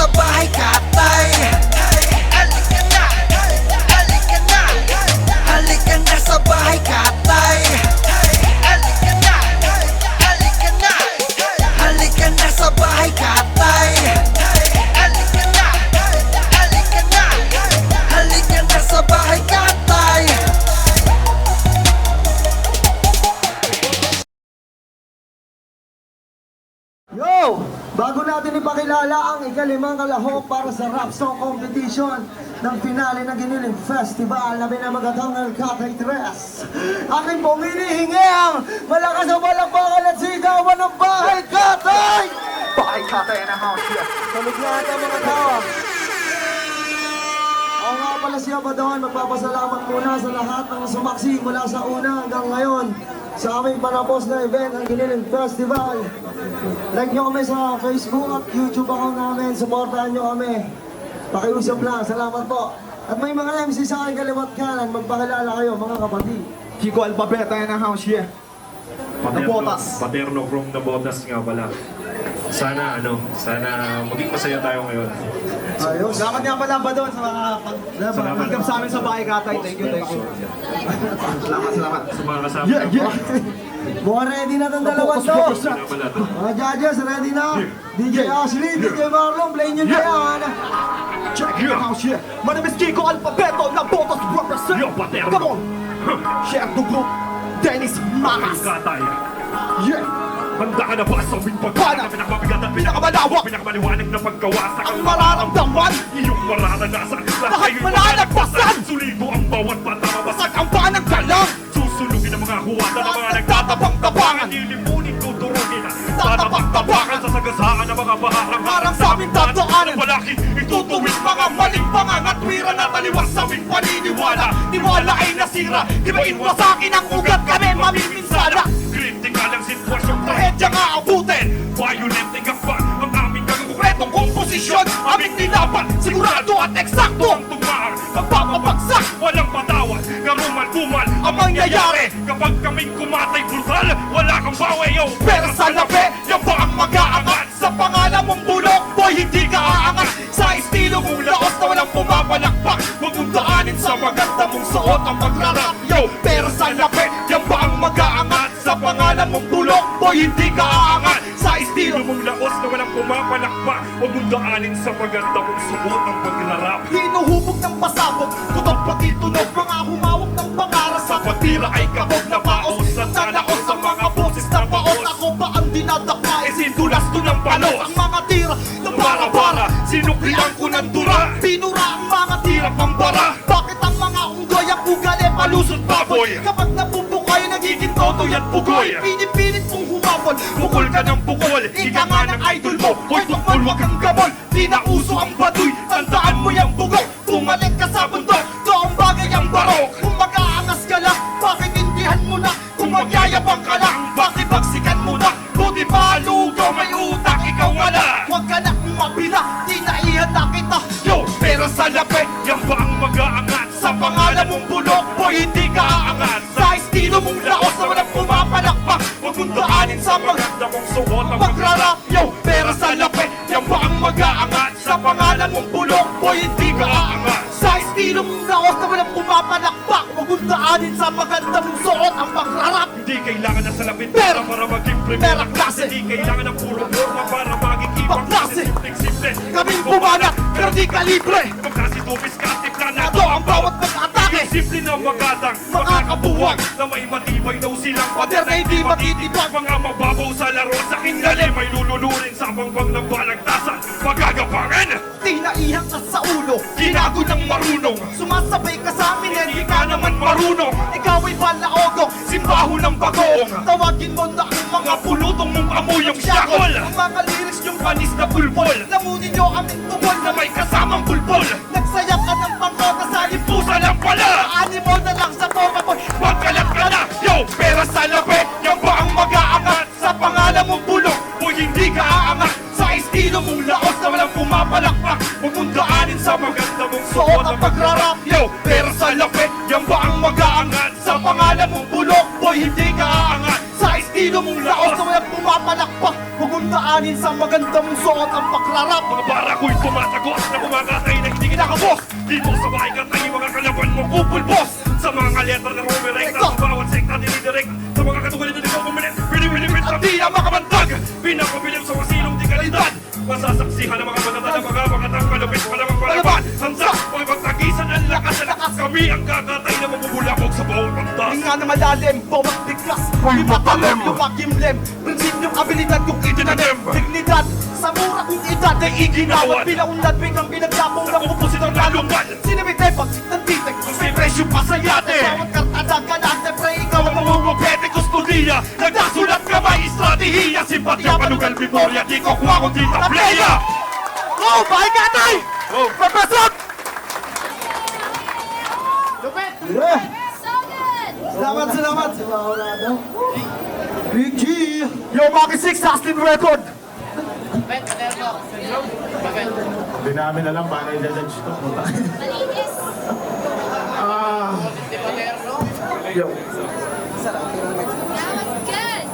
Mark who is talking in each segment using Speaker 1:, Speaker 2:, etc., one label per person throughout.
Speaker 1: sa bahay katay. Halika na, halika na, halika na sa bahay katay. Halika na, halika na, halika na sa bahay katay. Halika na, halika na, halika na sa bahay katay.
Speaker 2: Yo! Bago natin ipakilala ang ikalimang kalahok para sa rap song competition ng finale ng Giniling Festival na binamagatang El Katay 3. Aking pong hinihingi ang malakas na palakpakan at sigawan ng Bahay Katay!
Speaker 3: Bahay Katay in the house here.
Speaker 2: Tulog na ata mga tao. Ako nga pala siya ba doon, magpapasalamat muna sa lahat ng sumaksi mula sa una hanggang ngayon sa aming panapos na event, ang Giniling Festival. Like nyo kami sa Facebook at YouTube account namin, supportahan nyo kami. Pakiusap lang, salamat po. At may mga MC sa aking kaliwat kanan, magpakilala kayo mga kapatid.
Speaker 3: Kiko Alpabeta in the house here. Nabotas.
Speaker 4: Paterno from Nabotas nga pala. Sana maging masaya tayo ngayon.
Speaker 2: Ayos.
Speaker 3: Salamat nga pala ba doon sa mga pag-welcome sa amin sa Bahay Katay. Thank you. Salamat.
Speaker 4: Sa mga kasama
Speaker 3: Yeah.
Speaker 2: Mukhang ready na itong dalawang to.
Speaker 4: Nga pala to.
Speaker 2: Mga judges, ready na? DJ Ashley, DJ Marlon, play nyo na yan.
Speaker 3: Check in the house here. My name is Kiko Alpabeto. Nabotas represent.
Speaker 4: Yo, Paterno.
Speaker 3: Come on. Share the group. Dennis Maras.
Speaker 4: Katay.
Speaker 3: Yeah.
Speaker 4: Handa ka na ba sa aming pagkana? Pinakamabigat at
Speaker 3: Pinakamalawak.
Speaker 4: pinakamaliwanag na paggawa sa
Speaker 3: Ang mararamdaman.
Speaker 4: iyong mararanasan.
Speaker 3: Lahat malalagpasan.
Speaker 4: Sulibo ang bawat patama.
Speaker 3: Basag ang panang galang.
Speaker 4: Susulugin ang mga huwata ng mga
Speaker 3: Nagtatabang-tabangan.
Speaker 4: Nilimunin, tuturugin. Tatabang-tabangan sa sagasaan ng mga baharang
Speaker 3: Harang sa aming dadaanan.
Speaker 4: Malaki itutuwid mga maling pangangatwiran na taliwas sa aming paniniwala.
Speaker 3: Tiwala ay nasira. Gibain mo sa akin ang ugat kami mamiminsala.
Speaker 4: Kritikal ang sitwasyon.
Speaker 3: Trahedya nga abutin.
Speaker 4: Violent ang gakpan. Ang aming
Speaker 3: Konkretong komposisyon. Aming nilaban. Sigurado at eksakto.
Speaker 4: ang tumaang.
Speaker 3: Pagpapabagsak.
Speaker 4: Walang patawad. Karumal-kumal
Speaker 3: Ang mangyayari.
Speaker 4: kapag kaming kumatay brutal. Wala kang bawi, yo.
Speaker 3: Pero sa labi, yan ba ang mag-aangat? Sa pangalan mong bulok, boy, hindi ka aangat. Sa estilo mong laos na walang pumapalakpak. Huwag mong daanin sa maganda mong suot ang pagrarap. Yo, pero sa labi, yan ba ang mag-aangat? Sa pangalan mong bulok, boy, hindi ka aangat. Sa estilo
Speaker 4: Sino mong laos na walang pumapalakpak. Huwag mong daanin sa maganda mong suot ang paglarap.
Speaker 3: hinuhubog ng pasabog, kutok pati tunog, mga humawak ng pangaras. Sa patira ay kabog na baos, nanaos sa mga boses na baos. Ako ba ang dinadakma, sindulas to ng palos. Ang mga tira na bara-bara, sinuklian ko ng dura. Pinura ang mga tira pambara. Bakit ang mga unggoy ang ugali palusot baboy? Kapag napupukay, nagiging todo yan pugoy. Pinipilit mong humabol,
Speaker 4: Pukol ka ng pukol,
Speaker 3: ika nga ng idol mo. Hoy tukol, wag kang gamol. Di na uso ang baduy, tandaan mo yung bugok. Bumalik ka sa bundok, doong bagay ang barok. Kung mag-aangas ka lang, pakinindihan mo na. Kung magyayabang ka lang, pakibaksikan mo na. Buti malugaw, may utak, ikaw wala. Huwag ka na umapila, di na ihanda kita.
Speaker 4: yo. Pero sa lapit, yan ba ang mag-aangat?
Speaker 3: Sa pangalan mong bulok, boy, hindi ka aangat. Sa estilo mong laos na walang pumapalakpak. Huwag mong daanin sa
Speaker 4: Maganda mong suot ang
Speaker 3: pagrarap, yo, pero sa lapit, yan ba ang mag-aangat? Sa pangalan mong bulok, boy, hindi ka aangat. Sa estilo mong laos na walang pumapalakpak. Huwag mong daanin sa maganda mong suot ang pagrarap.
Speaker 4: Hindi kailangan na salapit
Speaker 3: Pero,
Speaker 4: para maging
Speaker 3: pero klase.
Speaker 4: Hindi kailangan ng puro forma para maging ibang
Speaker 3: Klase.
Speaker 4: Simple.
Speaker 3: Kaming bumanat, pero di kalibre.
Speaker 4: Magkasi tubis ka, tipla na
Speaker 3: Ito ang bawat pag-atake.
Speaker 4: Simple na magatang, makakabuwag Na may matibay daw silang
Speaker 3: Pader na hindi matitibag.
Speaker 4: Mga mababaw sa laro sa kinlalim May lululurin sa bangbang ng balagtasan Magagapangan
Speaker 3: Di naihang ka sa ulo,
Speaker 4: Ginago ng marunong
Speaker 3: sumasabay ka sa amin,
Speaker 4: Hindi ka naman marunong
Speaker 3: ikaw ay balaogong,
Speaker 4: Simbaho ng bagoong
Speaker 3: tawagin mo na ang mga
Speaker 4: Mga pulutong mong amoy yung syakol
Speaker 3: Ang mga lyrics yung
Speaker 4: Panis na pulpol
Speaker 3: lamunin nyo aming tungkol
Speaker 4: Na may kasamang pulpol
Speaker 3: nagsaya ka ng pangkota sa
Speaker 4: Pusa lang pala
Speaker 3: Ani mo na lang sa forma boy.
Speaker 4: Magkalat ka na Yo, pera sa labi Yan ba ang mag-aangat
Speaker 3: Sa pangalan mong bulok,
Speaker 4: Boy, hindi ka aangat
Speaker 3: sa estilo mong laos na walang pumapalakpak.
Speaker 4: Huwag mong daanin sa maganda mong
Speaker 3: Suot ang pagrarap,
Speaker 4: Yo, pero sa lapit Yan ba ang mag-aangat
Speaker 3: sa pangalan mong bulok,
Speaker 4: Boy, hindi ka aangat
Speaker 3: sa estilo estilo mong laos na walang pumapalakpak. Huwag mong daanin sa maganda mong suot ang pakrarap.
Speaker 4: Mga bara ko'y tumatagos na kumakatay na hindi kinakabos. Dito sa bahay katay, mga kalaban mo kupulbos. Sa mga letra na rumirek, sa bawat sekta dinidirect. Sa mga katunggalin na di ko kumilit, pinipilipit ang di na makabantag. Pinapabilim sa masilong di kalidad. Masasaksihan ng mga matata na mga makatang malupit pa namang palaban. Handa, makipagtagisan ang lakas na lakas. Kami ang kakatay na mabubulabog sa bawat antas.
Speaker 3: Hinga na malalim, bawat biglas. Ipatalom yung makimlem. Prinsipyong abilidad kung itinanim. Dignidad sa mura kong edad ay iginawan. Pinaunlad biglang pinagdapong ng
Speaker 4: Pupusit ang lalungan.
Speaker 3: Sinibite pag-ng titik.
Speaker 4: Ang may presyo pa sa yate.
Speaker 3: Bawat kartada ka lang, siyempre ikaw ang
Speaker 4: Mamumupete kustudiya. Nagdasulat ka may estratehiya. Simpatya, panugal, memorya. Di ko kuha kung di ta playa.
Speaker 3: Go! Bahay katay!
Speaker 4: Go!
Speaker 3: Papasok!
Speaker 2: Yeah.
Speaker 5: So good!
Speaker 3: Salamat, salamat!
Speaker 2: Si Maurado. Ricky!
Speaker 3: Yo, Maki 6, Austin Record!
Speaker 6: Hindi namin alam paano i-judge ito.
Speaker 5: Malinis!
Speaker 6: Yo,
Speaker 5: That was good!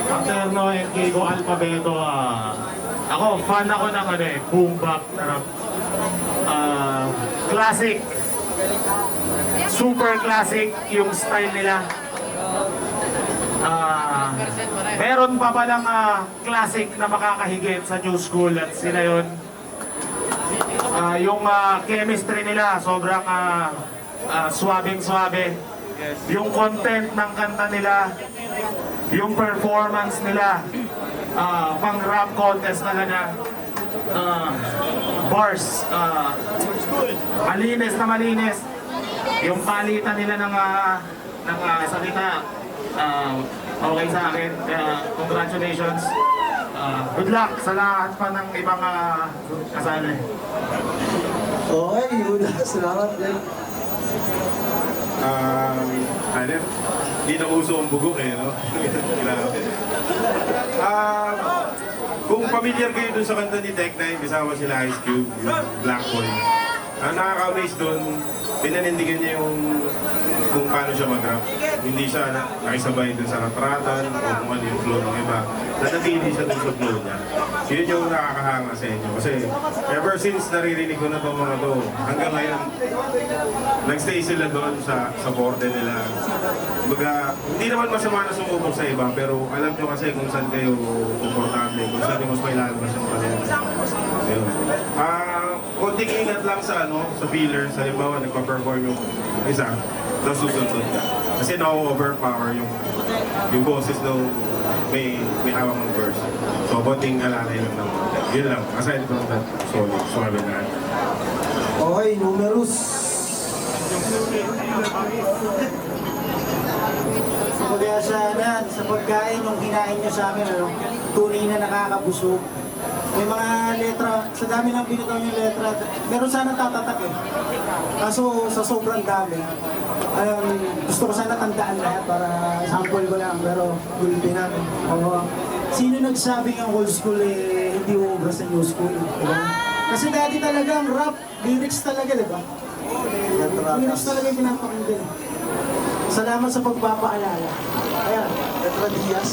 Speaker 6: Paterno and Kiko Alphabeto. Ako, fan ako ng boom bap na rap. Classic. Super classic yung style nila. Meron pa palang classic na makakahigit sa new school at sila yun. Yung chemistry nila sobrang swabing-swabe. Yung content ng kanta nila, yung performance nila, pang rap contest talaga. Bars, malinis na malinis. Yung palitan nila ng salita, okay sa akin. Kaya congratulations. Good luck sa lahat pa ng ibang kasali.
Speaker 2: Okay, Yuda. Salamat, Len.
Speaker 7: Ano? Hindi na uso ang bugok eh, no? Grabe. Kung familiar kayo dun sa kanta ni Tech Nine, kasama sila Ice Cube, yung Black Boy. Ang nakaka-amaze dun, pinanindigan niya yung kung paano siya mag-rap. Hindi siya nakisabay dun sa ratratan o kung ano yung flow ng iba. Nanatili siya dun sa flow niya. Yun yung nakakahanga sa inyo. Kasi ever since naririnig ko na itong mga to, hanggang ngayon, nagstay sila doon sa borde nila. Baga, hindi naman masama na sumubok sa iba, pero alam nyo kasi kung saan kayo komportable, kung saan yung mas may lalabas yung talent. Ayun. Konting ingat lang sa sa fillers. Halimbawa, nagpa-perform yung isa, tapos susunod ka. Kasi na-overpower yung boses nung may hawak ng verse. So, konting alalay lang naman. Yun lang. Aside from that, solid. Sumabi na.
Speaker 2: Okay, numerous.
Speaker 8: Kaya sa pagkain yung kinain nyo sa amin, tunay na nakakabusog. May mga letra, sa dami ng binitaw yung letra, meron sana tatatak eh. Kaso sa sobrang dami, gusto ko sana tandaan lahat para sample ko lang, pero gulpin natin. Sino nagsabing ang old school hindi uubra sa new school? Diba? Kasi dati talaga ang rap, lyrics talaga, diba? Lyrics talaga yung pinapakinggan. Salamat sa pagpapaalala. Ayan.
Speaker 2: Letra Diaz.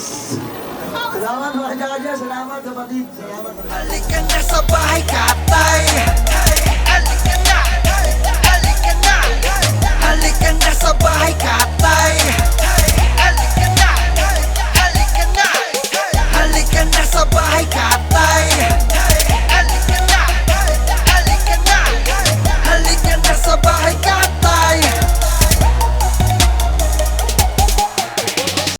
Speaker 2: Salamat mga jaja. Salamat kapatid. Salamat.
Speaker 1: Halika na sa bahay katay. Halika na. Halika na. Halika na sa bahay katay.